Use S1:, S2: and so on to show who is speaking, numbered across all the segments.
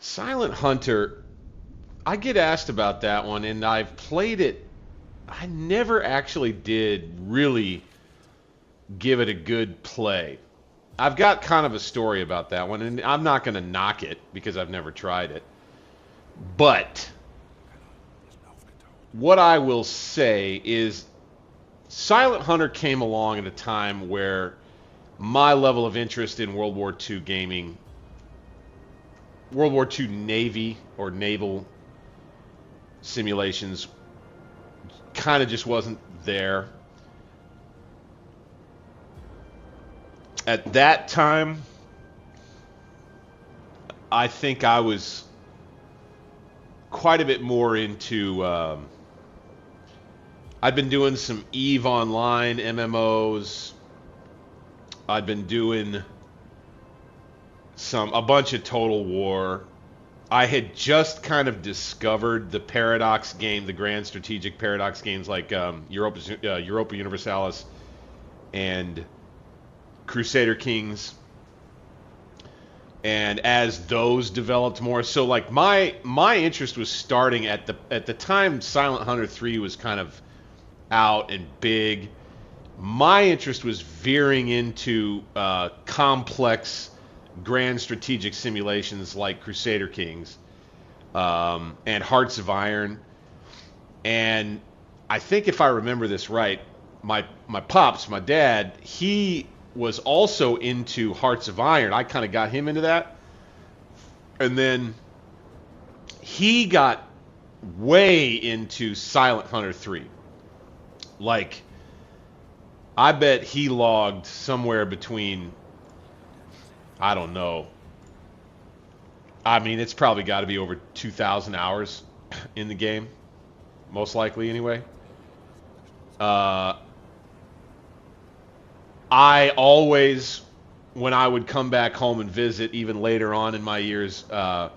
S1: Silent Hunter, I get asked about that one, and I've played it. I never actually did really give it a good play. I've got kind of a story about that one, and I'm not going to knock it because I've never tried it. But what I will say is Silent Hunter came along at a time where my level of interest in World War II gaming, World War II Navy or naval simulations, kind of just wasn't there. At that time, I think I was quite a bit more into. I'd been doing some EVE Online MMOs. I'd been doing a bunch of Total War. I had just kind of discovered the Paradox game, the grand strategic Paradox games like Europa Universalis and Crusader Kings. And as those developed more, so like my interest was starting at the time Silent Hunter 3 was kind of out and big. My interest was veering into complex grand strategic simulations like Crusader Kings and Hearts of Iron. And I think if I remember this right, my pops, my dad, he was also into Hearts of Iron. I kind of got him into that. And then he got way into Silent Hunter 3. Like, I bet he logged somewhere between, I don't know. I mean, it's probably got to be over 2,000 hours in the game. Most likely, anyway. I always, when I would come back home and visit, even later on in my years, and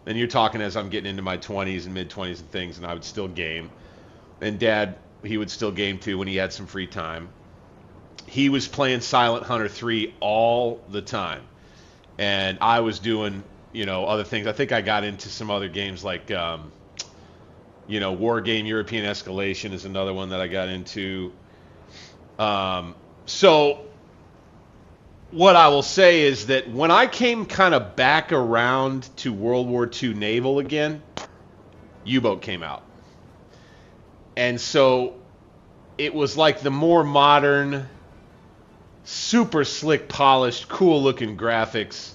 S1: you're talking as I'm getting into my 20s and mid-20s and things, and I would still game. And Dad, he would still game too when he had some free time. He was playing Silent Hunter 3 all the time. And I was doing, other things. I think I got into some other games like, War Game European Escalation is another one that I got into. So what I will say is that when I came kind of back around to World War II naval again, U-boat came out. And so it was like the more modern, super slick, polished, cool looking graphics.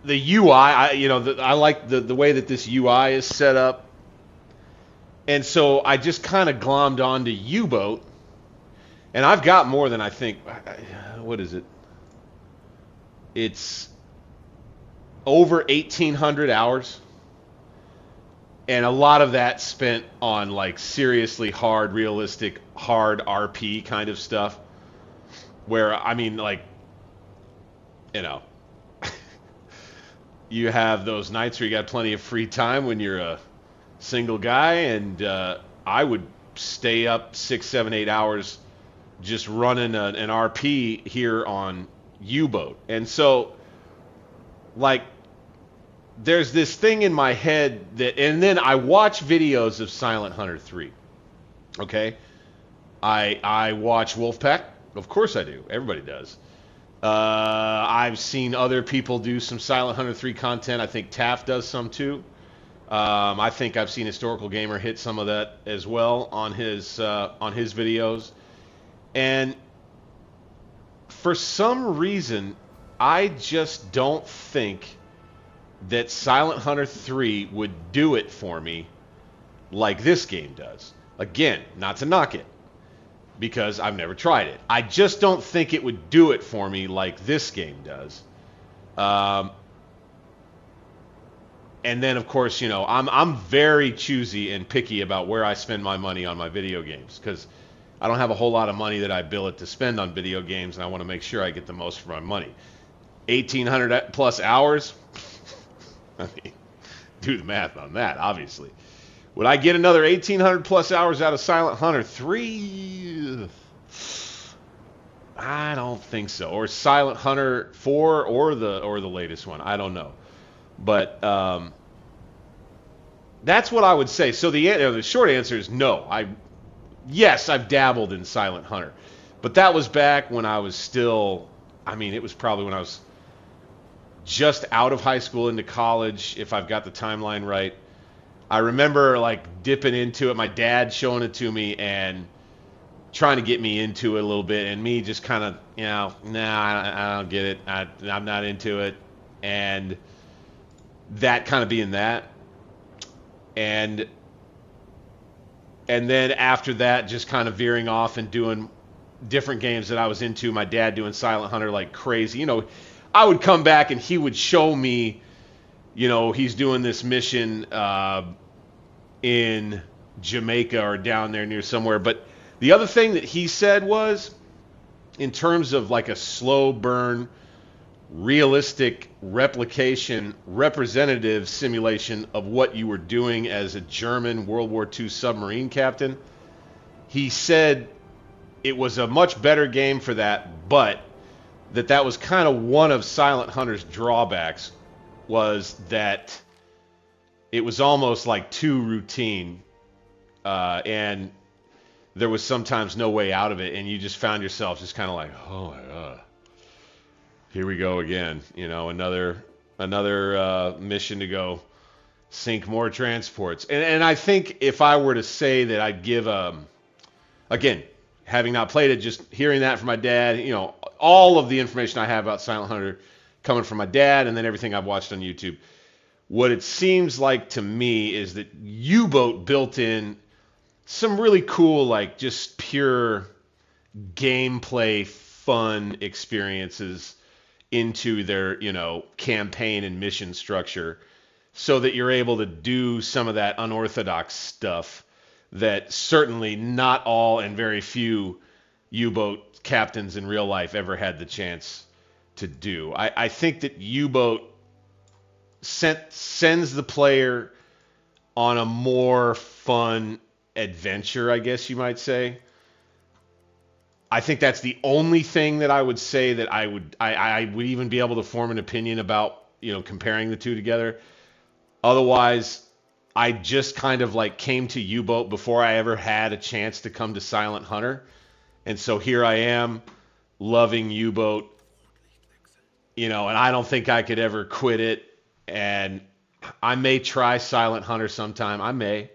S1: The UI, I like the way that this UI is set up. And so I just kind of glommed onto U-boat. And I've got more than I think. What is it? It's over 1,800 hours. And a lot of that spent on like seriously hard, realistic, hard RP kind of stuff. Where, I mean, like, you have those nights where you got plenty of free time when you're a single guy. And I would stay up 6, 7, 8 hours just running an RP here on U-boat. And so, like, there's this thing in my head and then I watch videos of Silent Hunter 3. Okay? I watch Wolfpack. Of course I do. Everybody does. I've seen other people do some Silent Hunter 3 content. I think Taft does some too. I think I've seen Historical Gamer hit some of that as well on his videos. And for some reason, I just don't think that Silent Hunter 3 would do it for me like this game does. Again, not to knock it, because I've never tried it. I just don't think it would do it for me like this game does. And then, of course, I'm very choosy and picky about where I spend my money on my video games, because I don't have a whole lot of money that I bill it to spend on video games, and I want to make sure I get the most for my money. 1,800 plus hours? I mean, do the math on that, obviously. Would I get another 1,800 plus hours out of Silent Hunter 3? I don't think so. Or Silent Hunter 4 or the latest one. I don't know. But that's what I would say. So the short answer is no. Yes, I've dabbled in Silent Hunter. But that was back when I was still, I mean, it was probably when I was just out of high school into college, if I've got the timeline right. I remember like dipping into it, my dad showing it to me and trying to get me into it a little bit, and me just kind of, nah, I don't get it. I'm not into it. And that kind of being that. And then after that, just kind of veering off and doing different games that I was into. My dad doing Silent Hunter like crazy. I would come back and he would show me, he's doing this mission in Jamaica or down there near somewhere. But the other thing that he said was, in terms of like a slow burn, realistic replication, representative simulation of what you were doing as a German World War II submarine captain, he said it was a much better game for that, but that was kind of one of Silent Hunter's drawbacks, was that it was almost like too routine, and there was sometimes no way out of it, and you just found yourself just kind of like, oh my god, here we go again, another mission to go sink more transports. And I think if I were to say that I'd give, again, having not played it, just hearing that from my dad, all of the information I have about Silent Hunter coming from my dad, and then everything I've watched on YouTube, what it seems like to me is that U-Boat built in some really cool, like just pure gameplay fun experiences into their, campaign and mission structure, so that you're able to do some of that unorthodox stuff that certainly not all and very few U-Boat captains in real life ever had the chance to do. I think that U-Boat sends the player on a more fun adventure, I guess you might say. I think that's the only thing that I would say that I would even be able to form an opinion about, comparing the two together. Otherwise, I just kind of like came to U-Boat before I ever had a chance to come to Silent Hunter. And so here I am loving U-Boat, and I don't think I could ever quit it. And I may try Silent Hunter sometime. I may.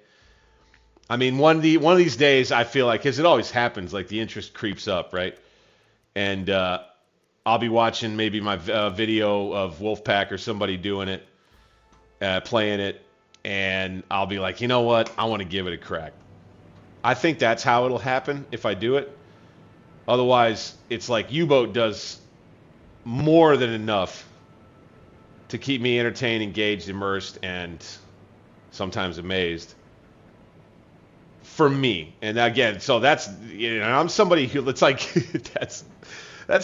S1: I mean, one of these days, I feel like, because it always happens, like the interest creeps up, right? And I'll be watching maybe my video of Wolfpack or somebody doing it, playing it, and I'll be like, you know what? I want to give it a crack. I think that's how it'll happen if I do it. Otherwise, it's like U-Boat does more than enough to keep me entertained, engaged, immersed, and sometimes amazed. For me. And again, so that's, I'm somebody who, it's like, that's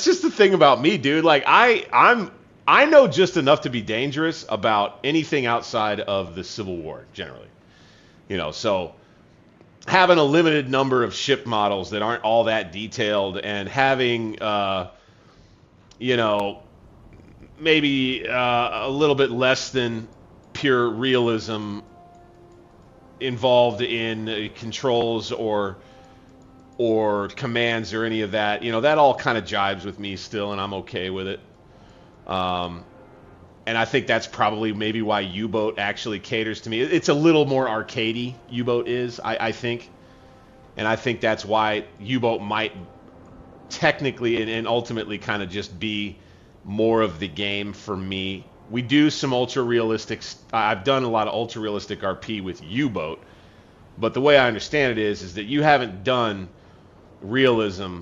S1: just the thing about me, dude. Like I know just enough to be dangerous about anything outside of the Civil War, generally. So having a limited number of ship models that aren't all that detailed, and having, maybe a little bit less than pure realism involved in controls or commands or any of that, that all kind of jives with me still, and I'm okay with it. And I think that's probably maybe why U-Boat actually caters to me. It's a little more arcadey, U-Boat is, I think. And I think that's why U-Boat might technically and ultimately kind of just be more of the game for me. We do some ultra-realistic, I've done a lot of ultra-realistic RP with U-Boat, but the way I understand it is that you haven't done realism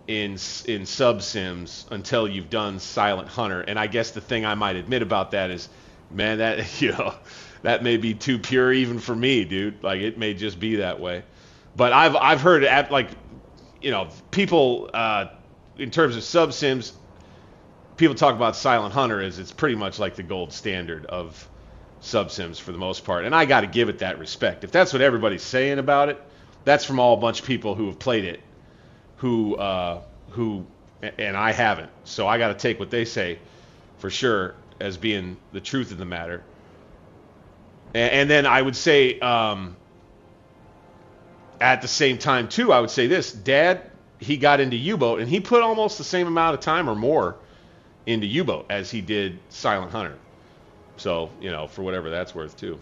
S1: in sub-sims until you've done Silent Hunter. And I guess the thing I might admit about that is, man, that, that may be too pure even for me, dude. Like, it may just be that way. But I've heard, like, people, in terms of sub-sims, people talk about Silent Hunter as it's pretty much like the gold standard of sub-sims for the most part. And I got to give it that respect. If that's what everybody's saying about it, that's from all a bunch of people who have played it, who and I haven't. So I got to take what they say for sure as being the truth of the matter. And then I would say, at the same time too, I would say this: Dad, he got into U-Boat, and he put almost the same amount of time or more into U-Boat as he did Silent Hunter. So, for whatever that's worth too.